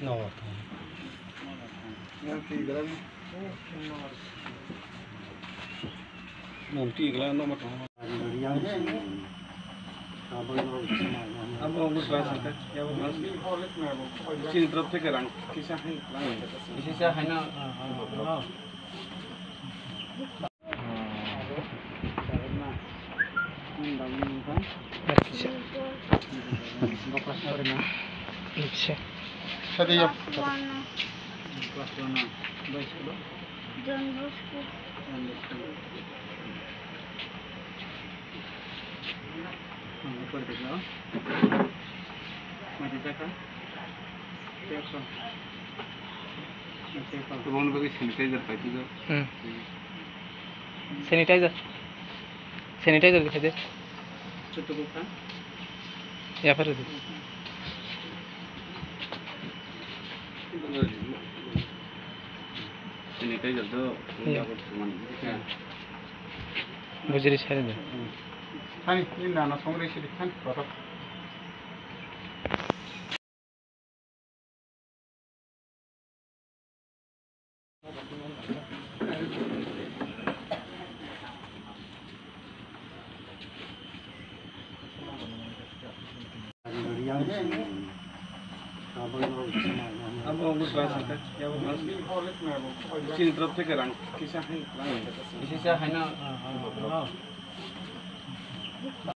No. Nanti kalau nomor अब उम्र class है क्या वो क्लास किसी तरफ से करांग किसी से है ना अच्छा सदी जब क्लास 1 जॉन बॉस्को ऊपर देखो मजे का देखो तो बोल को सैनिटाइजर पाती जो सैनिटाइजर दिखा दे छोटो को या फिर सैनिटाइजर तो बुझरी छारे दे हानि इन नाना संग्रह से दिखान बाबा अब उम्र क्लास है क्या वो क्लास किसी तरफ से करांग किसी से है ना